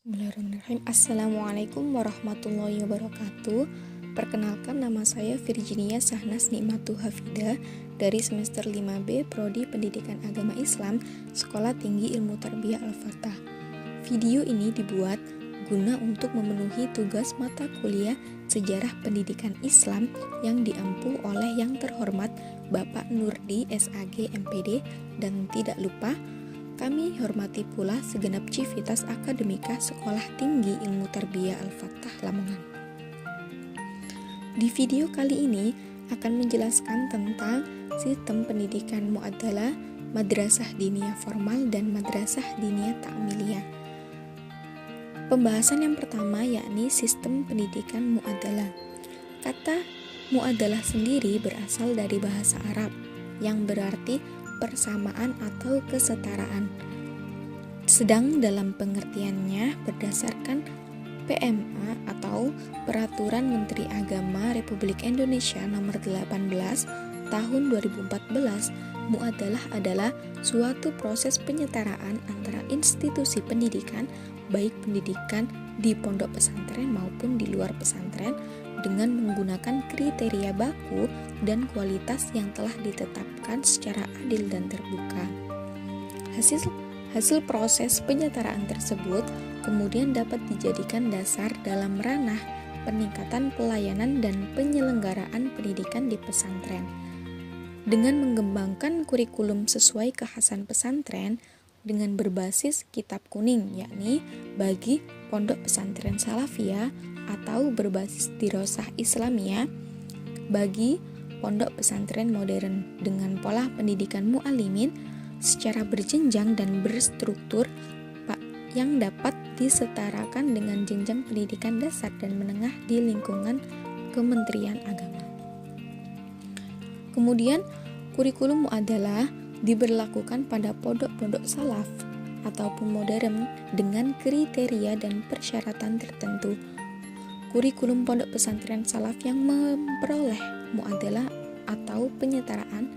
Bismillahirrahmanirrahim. Assalamualaikum warahmatullahi wabarakatuh. Perkenalkan, nama saya Virginia Sahnas Nikmatu Hafidah dari semester 5B Prodi Pendidikan Agama Islam, Sekolah Tinggi Ilmu Tarbiyah Al-Fatah. Video ini dibuat guna untuk memenuhi tugas mata kuliah Sejarah Pendidikan Islam yang diampu oleh yang terhormat Bapak Nurdi SAG MPD, dan tidak lupa kami hormati pula segenap civitas akademika Sekolah Tinggi Ilmu Tarbiyah Al-Fatah Lamongan. Di video kali ini akan menjelaskan tentang sistem pendidikan muadzalah, madrasah diniyah formal, dan madrasah diniyah ta'miliyah. Pembahasan yang pertama yakni sistem pendidikan muadzalah. Kata muadzalah sendiri berasal dari bahasa Arab yang berarti persamaan atau kesetaraan. Sedang dalam pengertiannya berdasarkan PMA atau Peraturan Menteri Agama Republik Indonesia Nomor 18 Tahun 2014, muadzalah adalah suatu proses penyetaraan antara institusi pendidikan, baik pendidikan di pondok pesantren maupun di luar pesantren, dengan menggunakan kriteria baku dan kualitas yang telah ditetapkan secara adil dan terbuka. Hasil proses penyetaraan tersebut kemudian dapat dijadikan dasar dalam ranah peningkatan pelayanan dan penyelenggaraan pendidikan di pesantren. Dengan mengembangkan kurikulum sesuai kekhasan pesantren dengan berbasis kitab kuning, yakni bagi pondok pesantren Salafiyah, atau berbasis dirosah Islamiyah bagi pondok pesantren modern, dengan pola pendidikan mu'allimin secara berjenjang dan berstruktur yang dapat disetarakan dengan jenjang pendidikan dasar dan menengah di lingkungan Kementerian Agama. Kemudian, kurikulum muadzalah diberlakukan pada pondok-pondok salaf ataupun modern dengan kriteria dan persyaratan tertentu. Kurikulum pondok pesantren salaf yang memperoleh muadzalah atau penyetaraan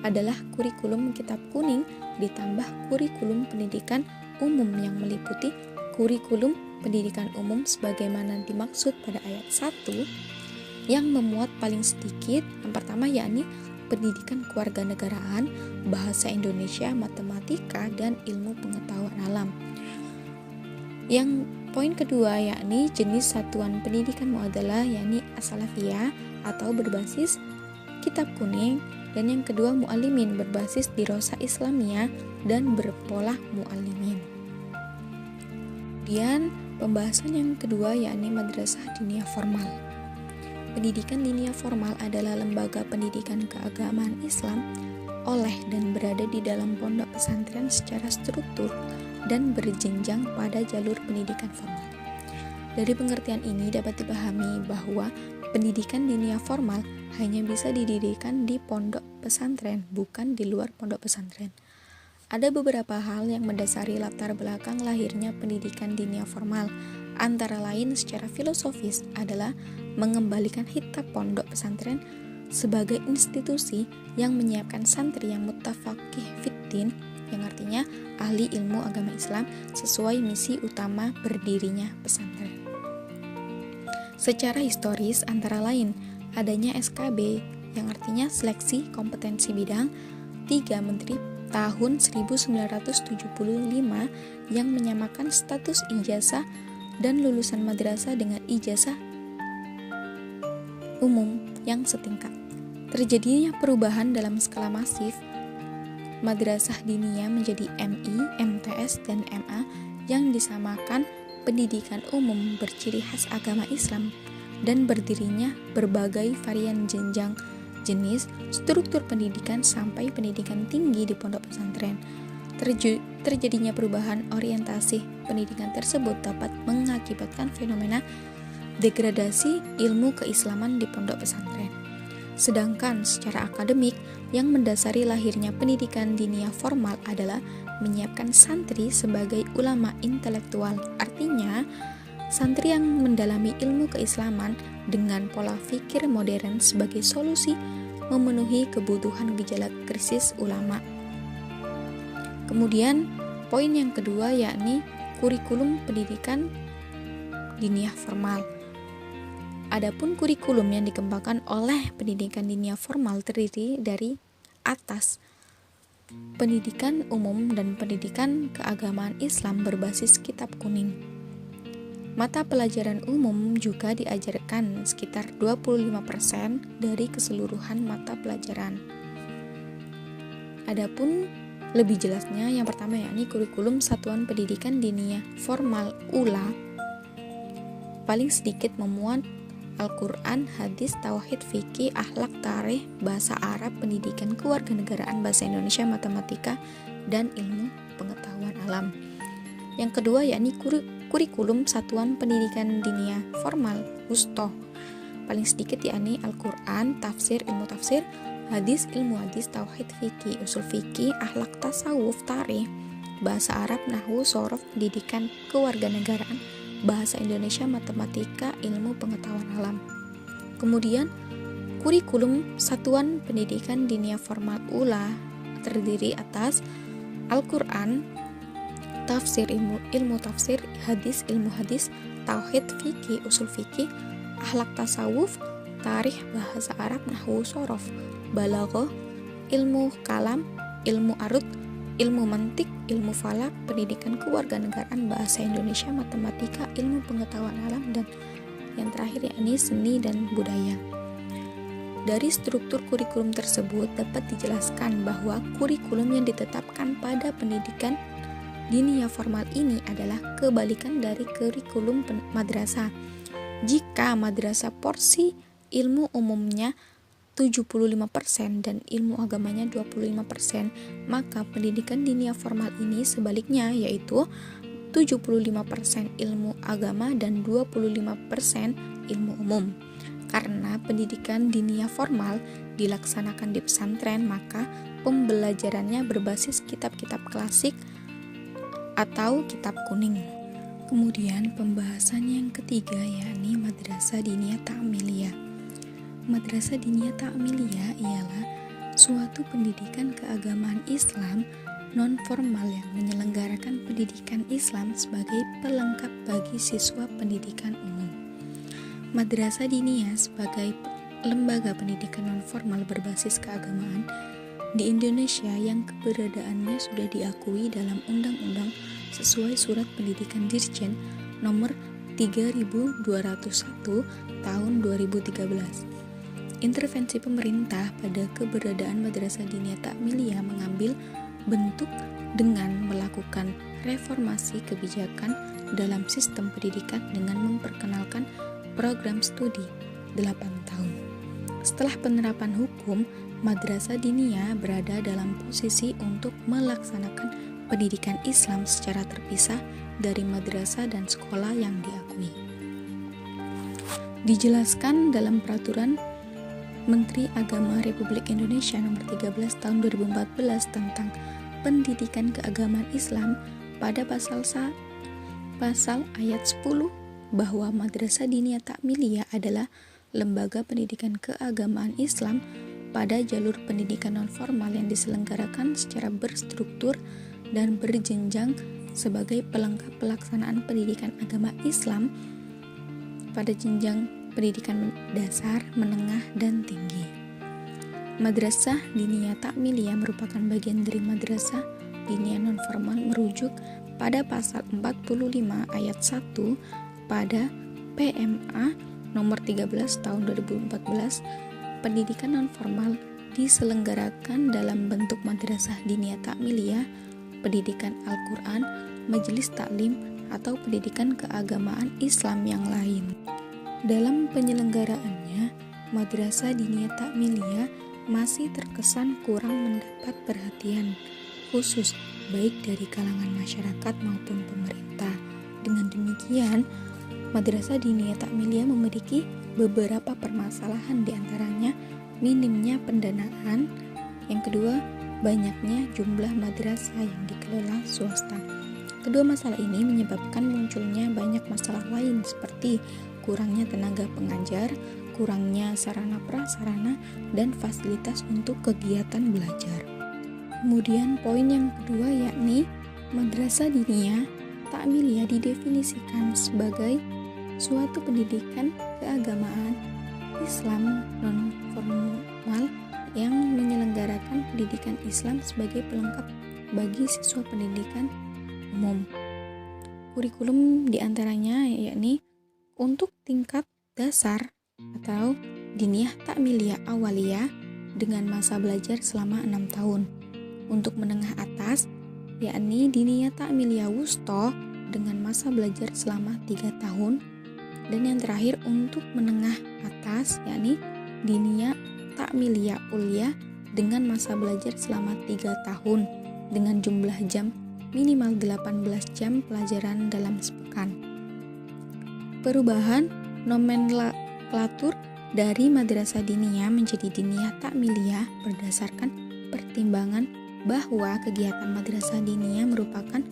adalah kurikulum kitab kuning ditambah kurikulum pendidikan umum yang meliputi kurikulum pendidikan umum sebagaimana dimaksud pada ayat 1 yang memuat paling sedikit yang pertama yakni pendidikan kewarganegaraan, bahasa Indonesia, matematika, dan ilmu pengetahuan alam. Yang poin kedua yakni jenis satuan pendidikan muadzalah yakni as-salafiyah atau berbasis kitab kuning, dan yang kedua mu'allimin berbasis dirosah Islamiyah dan berpola mu'allimin. Kemudian pembahasan yang kedua yakni madrasah diniyah formal. Pendidikan diniyah formal adalah lembaga pendidikan keagamaan Islam oleh dan berada di dalam pondok pesantren secara struktur dan berjenjang pada jalur pendidikan formal. Dari pengertian ini dapat dipahami bahwa pendidikan diniyah formal hanya bisa didirikan di pondok pesantren, bukan di luar pondok pesantren. Ada beberapa hal yang mendasari latar belakang lahirnya pendidikan diniyah formal, antara lain secara filosofis adalah mengembalikan hitab pondok pesantren sebagai institusi yang menyiapkan santri yang muttafaqih fiddin, yang artinya ahli ilmu agama Islam sesuai misi utama berdirinya pesantren. Secara historis antara lain adanya SKB yang artinya seleksi kompetensi bidang 3 Menteri tahun 1975 yang menyamakan status ijazah dan lulusan madrasah dengan ijazah umum yang setingkat. Terjadinya perubahan dalam skala masif madrasah diniyah menjadi MI, MTS, dan MA yang disamakan pendidikan umum berciri khas agama Islam dan berdirinya berbagai varian jenjang jenis struktur pendidikan sampai pendidikan tinggi di pondok pesantren. Terjadinya perubahan orientasi pendidikan tersebut dapat mengakibatkan fenomena degradasi ilmu keislaman di pondok pesantren. Sedangkan secara akademik, yang mendasari lahirnya pendidikan diniyah formal adalah menyiapkan santri sebagai ulama intelektual. Artinya, santri yang mendalami ilmu keislaman dengan pola fikir modern sebagai solusi memenuhi kebutuhan gejala krisis ulama. Kemudian, poin yang kedua yakni kurikulum pendidikan diniyah formal. Adapun kurikulum yang dikembangkan oleh pendidikan diniyah formal terdiri dari atas pendidikan umum dan pendidikan keagamaan Islam berbasis kitab kuning. Mata pelajaran umum juga diajarkan sekitar 25% dari keseluruhan mata pelajaran. Adapun lebih jelasnya, yang pertama yakni kurikulum Satuan Pendidikan Diniyah Formal ULA paling sedikit memuat Al-Quran, hadis, tauhid, fikih, akhlak, tarikh, bahasa Arab, pendidikan kewarganegaraan, bahasa Indonesia, matematika, dan ilmu pengetahuan alam. Yang kedua yakni kurikulum Satuan Pendidikan Diniyah Formal WUSTO paling sedikit yakni Al-Quran, tafsir, ilmu tafsir, hadis, ilmu hadis, tauhid, fikih, usul fikih, akhlak, tasawuf, tarikh, bahasa Arab, nahwu, shorof, pendidikan kewarganegaraan, bahasa Indonesia, matematika, ilmu pengetahuan alam. Kemudian kurikulum Satuan Pendidikan Diniyah Formal ULA terdiri atas Al-Quran, tafsir, ilmu tafsir, hadis, ilmu hadis, tauhid, fikih, usul fikih, akhlak, tasawuf, tarikh, bahasa Arab, nahwu, shorof, balaghah, ilmu kalam, ilmu arut, ilmu mantik, ilmu falak, pendidikan kewarganegaraan, bahasa Indonesia, matematika, ilmu pengetahuan alam, dan yang terakhir yakni seni dan budaya. Dari struktur kurikulum tersebut dapat dijelaskan bahwa kurikulum yang ditetapkan pada pendidikan diniyah formal ini adalah kebalikan dari kurikulum madrasah. Jika madrasah porsi ilmu umumnya 75% dan ilmu agamanya 25%, maka pendidikan diniyah formal ini sebaliknya, yaitu 75% ilmu agama dan 25% ilmu umum. Karena pendidikan diniyah formal dilaksanakan di pesantren, maka pembelajarannya berbasis kitab-kitab klasik atau kitab kuning. Kemudian pembahasan yang ketiga yakni madrasah diniyah ta'miliyah. Madrasah diniyah ta'miliyah ialah suatu pendidikan keagamaan Islam non-formal yang menyelenggarakan pendidikan Islam sebagai pelengkap bagi siswa pendidikan umum. Madrasah diniyah sebagai lembaga pendidikan non-formal berbasis keagamaan di Indonesia yang keberadaannya sudah diakui dalam undang-undang sesuai Surat Pendidikan Dirjen nomor 3201 tahun 2013. Intervensi pemerintah pada keberadaan madrasah diniyah ta'miliyah mengambil bentuk dengan melakukan reformasi kebijakan dalam sistem pendidikan dengan memperkenalkan program studi 8 tahun. Setelah penerapan hukum, madrasah diniyah berada dalam posisi untuk melaksanakan pendidikan Islam secara terpisah dari madrasah dan sekolah yang diakui. Dijelaskan dalam peraturan Menteri Agama Republik Indonesia nomor 13 tahun 2014 tentang pendidikan keagamaan Islam pada pasal ayat 10 bahwa madrasah diniyah ta'miliyah adalah lembaga pendidikan keagamaan Islam pada jalur pendidikan non-formal yang diselenggarakan secara berstruktur dan berjenjang sebagai pelengkap pelaksanaan pendidikan agama Islam pada jenjang pendidikan dasar, menengah, dan tinggi. Madrasah diniyah ta'miliyah merupakan bagian dari madrasah diniyah non-formal merujuk pada pasal 45 ayat 1 pada PMA nomor 13 tahun 2014. Pendidikan non-formal diselenggarakan dalam bentuk madrasah diniyah ta'miliyah, pendidikan Al-Quran, majelis taklim, atau pendidikan keagamaan Islam yang lain. Dalam penyelenggaraannya, madrasah diniyah ta'miliyah masih terkesan kurang mendapat perhatian khusus baik dari kalangan masyarakat maupun pemerintah. Dengan demikian, madrasah diniyah ta'miliyah memiliki beberapa permasalahan, diantaranya minimnya pendanaan, yang kedua banyaknya jumlah madrasah yang dikelola swasta. Kedua masalah ini menyebabkan munculnya banyak masalah lain seperti kurangnya tenaga pengajar, kurangnya sarana prasarana, dan fasilitas untuk kegiatan belajar. Kemudian poin yang kedua yakni madrasah diniyah ta'miliyah didefinisikan sebagai suatu pendidikan keagamaan Islam non-formal yang menyelenggarakan pendidikan Islam sebagai pelengkap bagi siswa pendidikan umum. Kurikulum diantaranya yakni untuk tingkat dasar atau diniyah ta'miliyah awaliyah dengan masa belajar selama 6 tahun. Untuk menengah atas yakni diniyah ta'miliyah wusta dengan masa belajar selama 3 tahun. Dan yang terakhir untuk menengah atas yakni diniyah ta'miliyah ulia dengan masa belajar selama 3 tahun dengan jumlah jam minimal 18 jam pelajaran dalam sepekan. Perubahan nomenklatur dari madrasah diniyah menjadi diniyah ta'miliyah berdasarkan pertimbangan bahwa kegiatan madrasah diniyah merupakan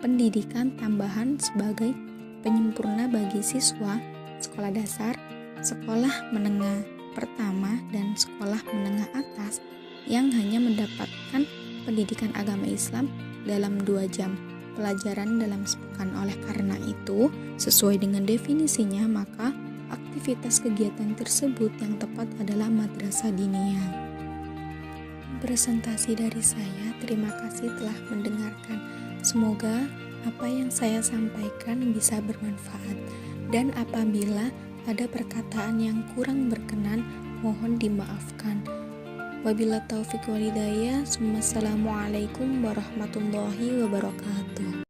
pendidikan tambahan sebagai penyempurna bagi siswa sekolah dasar, sekolah menengah pertama, dan sekolah menengah atas yang hanya mendapatkan pendidikan agama Islam dalam 2 jam pelajaran dalam sepekan. Oleh karena itu, sesuai dengan definisinya, maka aktivitas kegiatan tersebut yang tepat adalah madrasah diniyah. Presentasi dari saya, terima kasih telah mendengarkan. Semoga apa yang saya sampaikan bisa bermanfaat, dan apabila ada perkataan yang kurang berkenan, mohon dimaafkan. Wabillahi taufiq wal hidayah. Assalamualaikum warahmatullahi wabarakatuh.